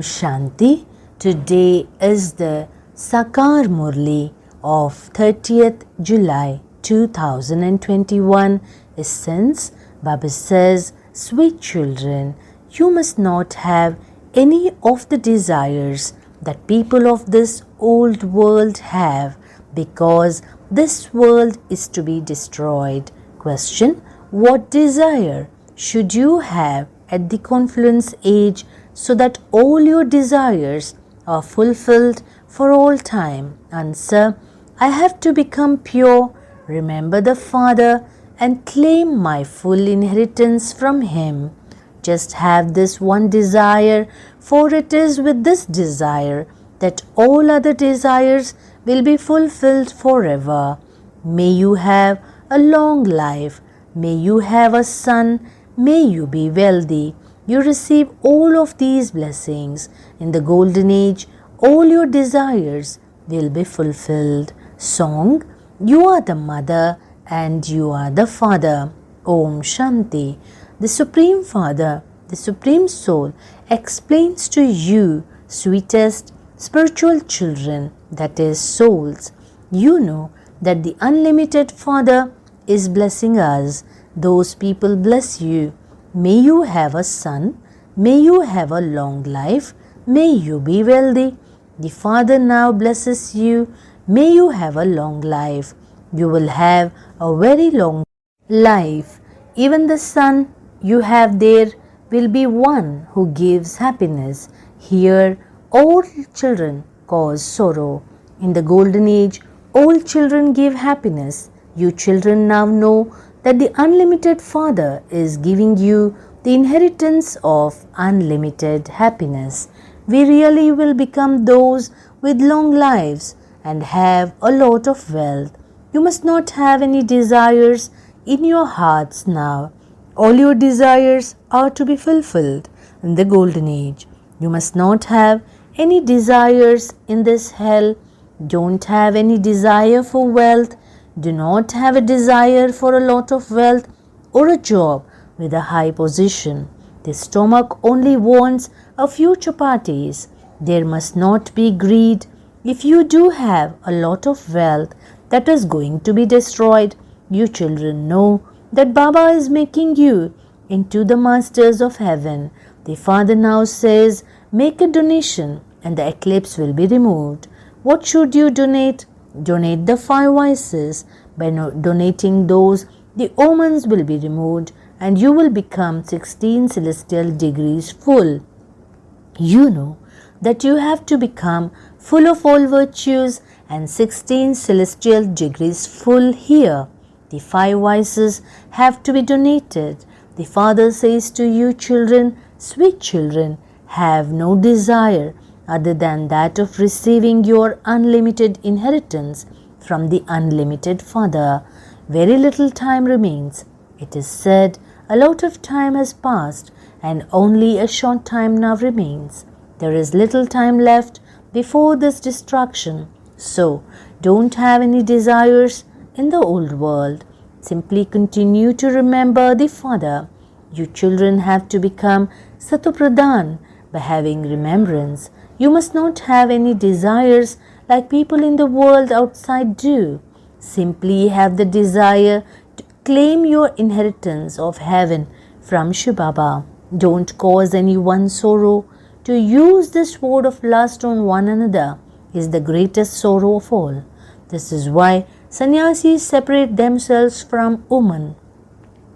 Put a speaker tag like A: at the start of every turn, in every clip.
A: Shanti. Today is the Sakar Murli of 30th July 2021. Essence, Baba says, sweet children, you must not have any of the desires that people of this old world have, because this world is to be destroyed. Question: what desire should you have at the confluence age so that all your desires are fulfilled for all time? Answer: I have to become pure, remember the Father, and claim my full inheritance from Him. Just have this one desire, for it is with this desire that all other desires will be fulfilled forever. May you have a long life. May you have a son. May you be wealthy. You receive all of these blessings. In the golden age, all your desires will be fulfilled. Song: You are the mother and you are the father. Om Shanti. The Supreme Father, the Supreme Soul, explains to you, sweetest spiritual children, that is souls. You know that the unlimited Father is blessing us. Those people bless you. May you have a son. May you have a long life. May you be wealthy. The Father now blesses you. May you have a long life. You will have a very long life. Even the son you have there will be one who gives happiness. Here, all children cause sorrow. In the golden age, all children give happiness. You children now know that the unlimited Father is giving you the inheritance of unlimited happiness. We really will become those with long lives and have a lot of wealth. You must not have any desires in your hearts now. All your desires are to be fulfilled in the golden age. You must not have any desires in this hell. Don't have any desire for wealth. Do not have a desire for a lot of wealth or a job with a high position. The stomach only wants a few chapatis. There must not be greed. If you do have a lot of wealth that is going to be destroyed, you children know that Baba is making you into the masters of heaven. The Father now says, make a donation and the eclipse will be removed. What should you donate? Donate the 5 vices. By donating those, the omens will be removed and you will become 16 celestial degrees full. You know that you have to become full of all virtues and 16 celestial degrees full here. The 5 vices have to be donated. The Father says to you children, sweet children, have no desire other than that of receiving your unlimited inheritance from the unlimited Father. Very little time remains. It is said a lot of time has passed and only a short time now remains. There is little time left before this destruction. So, don't have any desires in the old world. Simply continue to remember the Father. You children have to become Satopradhan by having remembrance. You must not have any desires like people in the world outside do. Simply have the desire to claim your inheritance of heaven from Shiv Baba. Don't cause anyone sorrow. To use the sword of lust on one another is the greatest sorrow of all. This is why sannyasis separate themselves from women.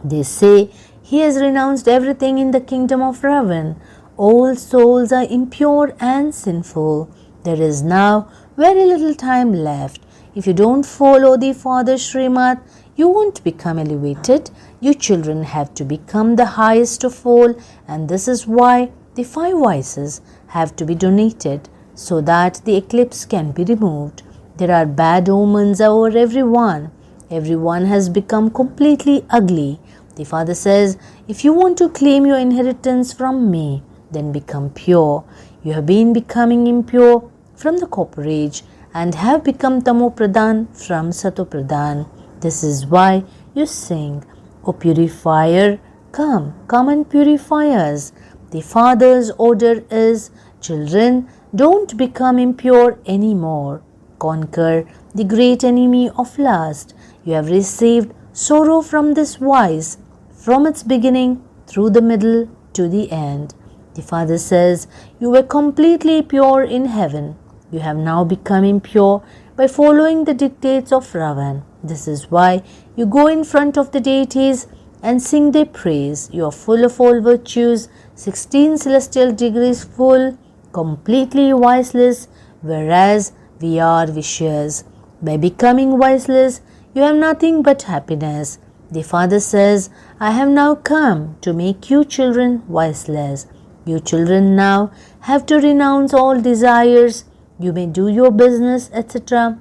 A: They say, he has renounced everything in the kingdom of Ravan. All souls are impure and sinful. There is now very little time left. If you don't follow the Father Srimad, you won't become elevated. You children have to become the highest of all, and this is why the 5 vices have to be donated so that the eclipse can be removed. There are bad omens over everyone. Everyone has become completely ugly. The Father says, if you want to claim your inheritance from me, then become pure. You have been becoming impure from the copper age and have become Tamopradhan from Satopradhan. This is why you sing, O purifier, come and purify us. The Father's order is, Children, don't become impure anymore. Conquer the great enemy of lust. You have received sorrow from this vice, from its beginning through the middle to the end. The Father says, you were completely pure in heaven. You have now become impure by following the dictates of Ravan. This is why you go in front of the deities and sing their praise. You are full of all virtues, 16 celestial degrees full, completely viceless, whereas we are vicious. By becoming viceless, you have nothing but happiness. The Father says, I have now come to make you children viceless. You children now have to renounce all desires. You may do your business, etc.,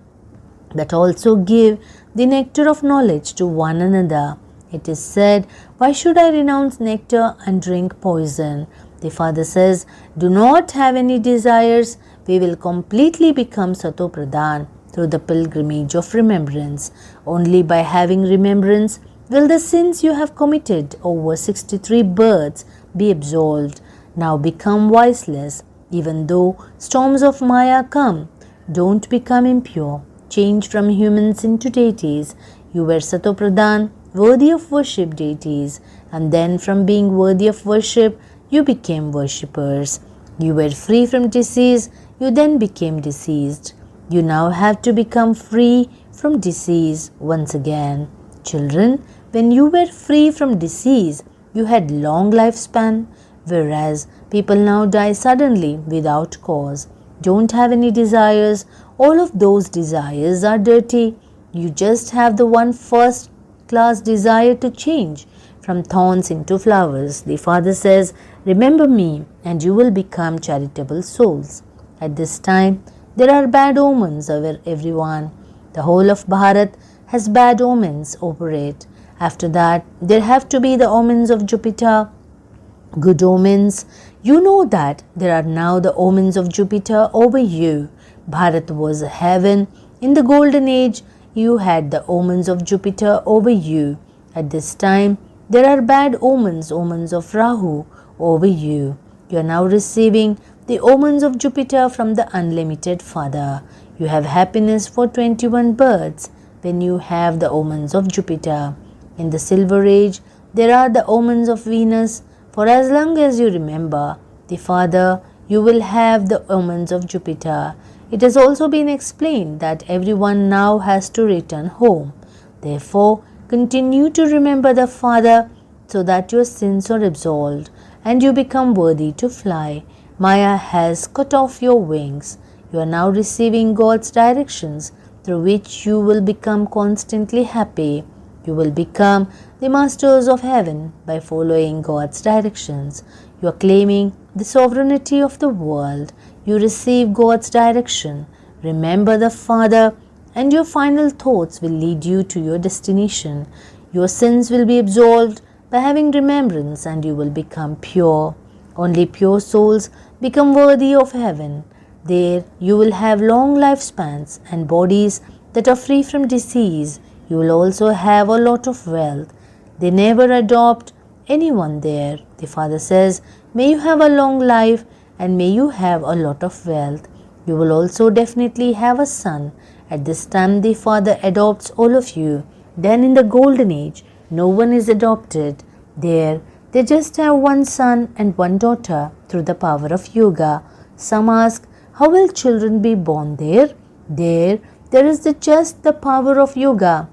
A: but also give the nectar of knowledge to one another. It is said, why should I renounce nectar and drink poison? The Father says, do not have any desires. We will completely become Satopradhan through the pilgrimage of remembrance. Only by having remembrance will the sins you have committed over 63 births be absolved. Now become viceless. Even though storms of Maya come, don't become impure. Change from humans into deities. You were Satopradhan, worthy of worship deities, and then from being worthy of worship, you became worshippers. You were free from disease, you then became diseased. You now have to become free from disease once again. Children, when you were free from disease, you had long lifespan, whereas people now die suddenly without cause. Don't have any desires. All of those desires are dirty. You just have the one first class desire to change from thorns into flowers. The Father says, remember me and you will become charitable souls. At this time, there are bad omens over everyone. The whole of Bharat has bad omens over it. After that, there have to be the omens of Jupiter, good omens. You know that there are now the omens of Jupiter over you. Bharat was a heaven. In the golden age, you had the omens of Jupiter over you. At this time, there are bad omens, omens of Rahu over you. You are now receiving the omens of Jupiter from the unlimited Father. You have happiness for 21 births when you have the omens of Jupiter. In the silver age, there are the omens of Venus. For as long as you remember the Father, you will have the omens of Jupiter. It has also been explained that everyone now has to return home. Therefore, continue to remember the Father so that your sins are absolved and you become worthy to fly. Maya has cut off your wings. You are now receiving God's directions through which you will become constantly happy. You will become the masters of heaven by following God's directions. You are claiming the sovereignty of the world. You receive God's direction. Remember the Father, and your final thoughts will lead you to your destination. Your sins will be absolved by having remembrance, and you will become pure. Only pure souls become worthy of heaven. There you will have long lifespans and bodies that are free from disease. You will also have a lot of wealth. They never adopt anyone there. The Father says, may you have a long life and may you have a lot of wealth. You will also definitely have a son. At this time the Father adopts all of you. Then in the golden age, no one is adopted. There, they just have one son and one daughter through the power of yoga. Some ask, how will children be born there? There is just the power of yoga.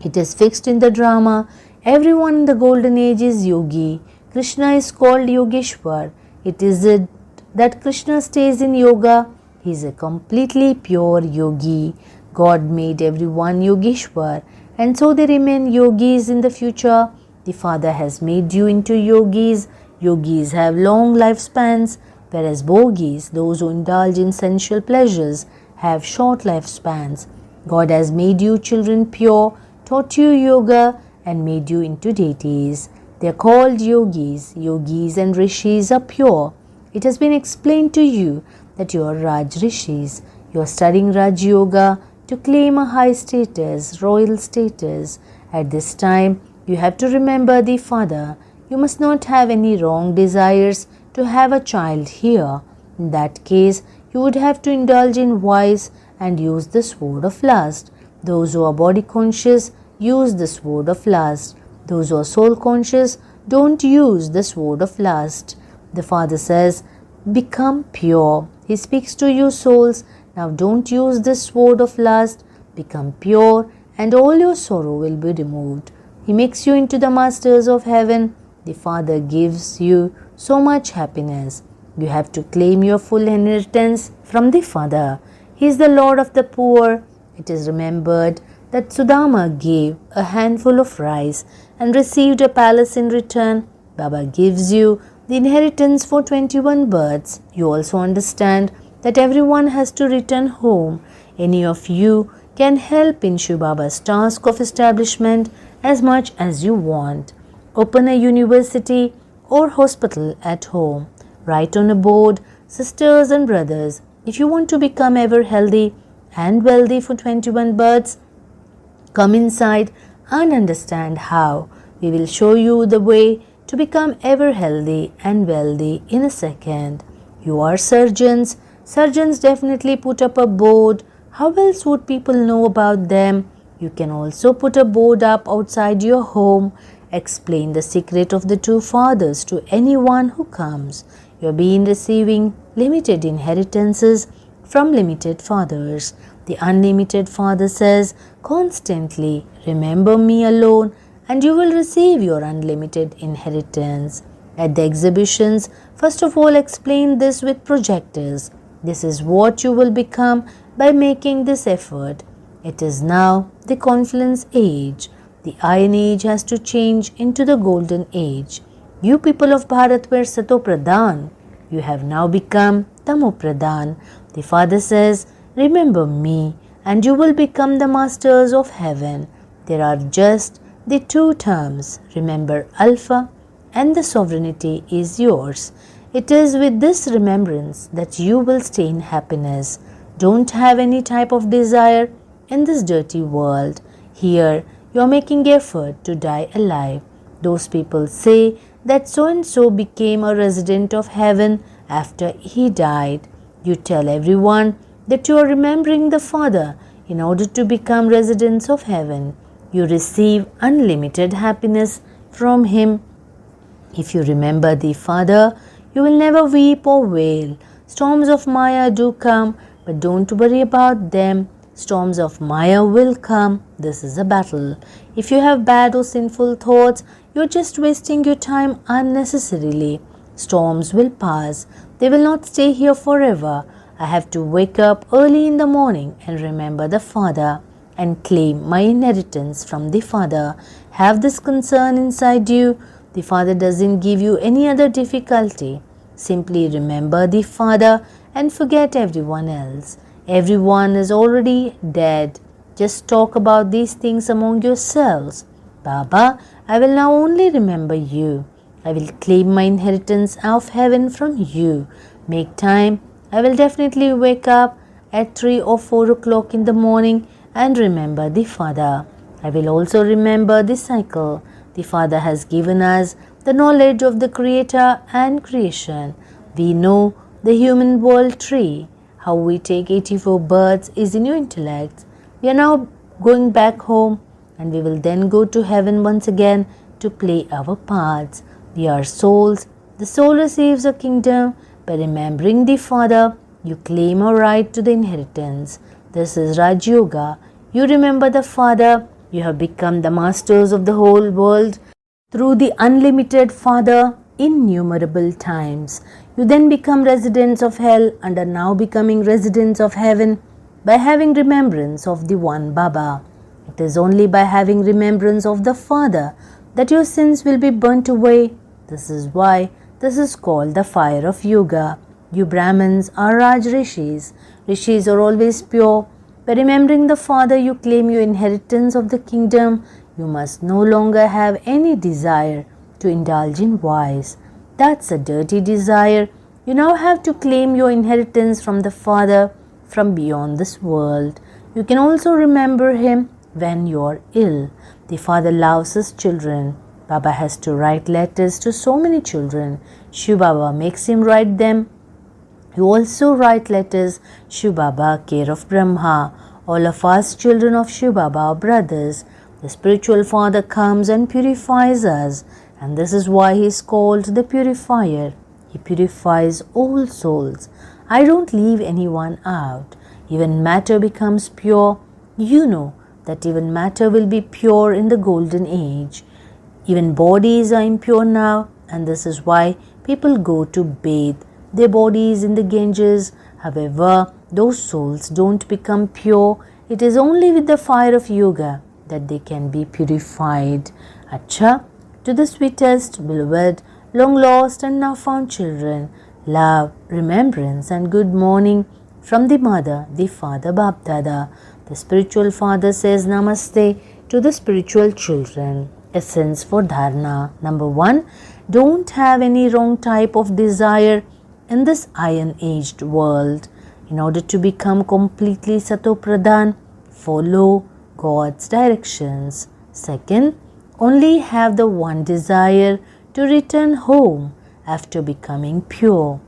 A: It is fixed in the drama. Everyone in the golden age is yogi. Krishna is called Yogeshwar. It is it that Krishna stays in yoga. He is a completely pure yogi. God made everyone Yogeshwar, and so they remain yogis in the future. The Father has made you into yogis. Yogis have long lifespans, whereas bogis, those who indulge in sensual pleasures, have short lifespans. God has made you children pure, taught you yoga, and made you into deities. They are called yogis. Yogis and rishis are pure. It has been explained to you that you are Raj Rishis. You are studying Raj Yoga to claim a high status, royal status. At this time, you have to remember the Father. You must not have any wrong desires to have a child here. In that case, you would have to indulge in vice and use the sword of lust. Those who are body conscious use the sword of lust. Those who are soul conscious don't use the sword of lust. The Father says, become pure. He speaks to you souls. Now don't use the sword of lust. Become pure and all your sorrow will be removed. He makes you into the masters of heaven. The Father gives you so much happiness. You have to claim your full inheritance from the Father. He is the Lord of the poor. It is remembered that Sudama gave a handful of rice and received a palace in return. Baba gives you the inheritance for 21 births. You also understand that everyone has to return home. Any of you can help in Shiv Baba's task of establishment as much as you want. Open a university or hospital at home. Write on a board, sisters and brothers, if you want to become ever healthy and wealthy for 21 births, come inside and understand how. We will show you the way to become ever healthy and wealthy in a second. You are surgeons. Surgeons definitely put up a board. How else would people know about them? You can also put a board up outside your home. Explain the secret of the two fathers to anyone who comes. You have been receiving limited inheritances from limited fathers. The unlimited Father says constantly, remember me alone and you will receive your unlimited inheritance. At the exhibitions, first of all explain this with projectors. This is what you will become by making this effort. It is now the confluence age. The Iron Age has to change into the Golden Age. You people of Bharat were Sato Pradhan. You have now become Tamo Pradhan. The Father says, remember me and you will become the masters of heaven. There are just the two terms. Remember Alpha and the sovereignty is yours. It is with this remembrance that you will stay in happiness. Don't have any type of desire in this dirty world. Here, you are making effort to die alive. Those people say that so and so became a resident of heaven after he died. You tell everyone that you are remembering the Father in order to become residents of heaven. You receive unlimited happiness from Him. If you remember the Father, you will never weep or wail. Storms of Maya do come, but don't worry about them. Storms of Maya will come. This is a battle. If you have bad or sinful thoughts, you're just wasting your time unnecessarily. Storms will pass. They will not stay here forever. I have to wake up early in the morning and remember the Father and claim my inheritance from the Father. Have this concern inside you. The Father doesn't give you any other difficulty. Simply remember the Father and forget everyone else. Everyone is already dead. Just talk about these things among yourselves. Baba, I will now only remember you. I will claim my inheritance of heaven from you. Make time. I will definitely wake up at 3 or 4 o'clock in the morning and remember the Father. I will also remember the cycle. The Father has given us the knowledge of the Creator and creation. We know the human world tree. How we take 84 births is in your intellect. We are now going back home and we will then go to heaven once again to play our parts. We are souls. The soul receives a kingdom. By remembering the Father, you claim a right to the inheritance. This is Raj Yoga. You remember the Father. You have become the masters of the whole world through the unlimited Father innumerable times. You then become residents of hell and are now becoming residents of heaven by having remembrance of the one Baba. It is only by having remembrance of the Father that your sins will be burnt away. This is why this is called the fire of yoga. You Brahmins are Raj Rishis. Rishis are always pure. By remembering the Father, you claim your inheritance of the kingdom. You must no longer have any desire to indulge in vice. That's a dirty desire. You now have to claim your inheritance from the Father from beyond this world. You can also remember Him when you are ill. The Father loves His children. Baba has to write letters to so many children. Shiv Baba makes him write them You also write letters, Shiv Baba, care of Brahma. All of us children of Shiv Baba are brothers. The spiritual father comes and purifies us, and this is why he is called the purifier. He purifies all souls. I don't leave anyone out. Even matter becomes pure. You know that even matter will be pure in the golden age. Even bodies are impure now, and this is why people go to bathe their bodies in the Ganges. However, those souls don't become pure. It is only with the fire of yoga that they can be purified. Acha, to the sweetest, beloved, long lost and now found children, love, remembrance and good morning from the mother, the father Bap Dada. The spiritual father says Namaste to the spiritual children. Essence for dharana. Number 1, don't have any wrong type of desire in this iron-aged world. In order to become completely Satopradhan, follow God's directions. Second, only have the one desire to return home after becoming pure.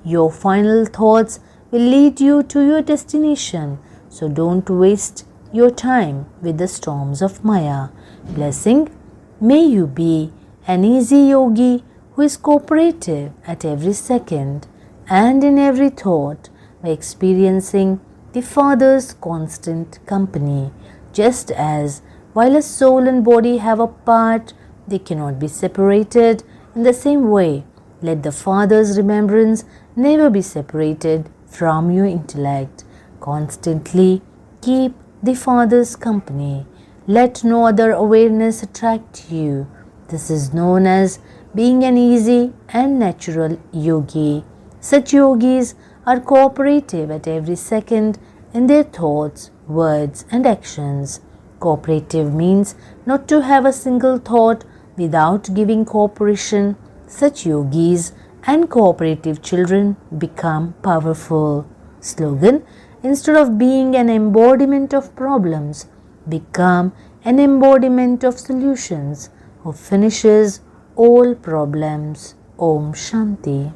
A: Your final thoughts will lead you to your destination, so don't waste your time with the storms of Maya. Blessing, may you be an easy yogi who is cooperative at every second and in every thought by experiencing the Father's constant company. Just as while a soul and body have a part, they cannot be separated. In the same way, let the Father's remembrance never be separated from your intellect. Constantly keep the Father's company. Let no other awareness attract you. This is known as being an easy and natural yogi. Such yogis are cooperative at every second in their thoughts, words and actions. Cooperative means not to have a single thought without giving cooperation. Such yogis and cooperative children become powerful. Slogan: instead of being an embodiment of problems, become an embodiment of solutions who finishes all problems. Om Shanti.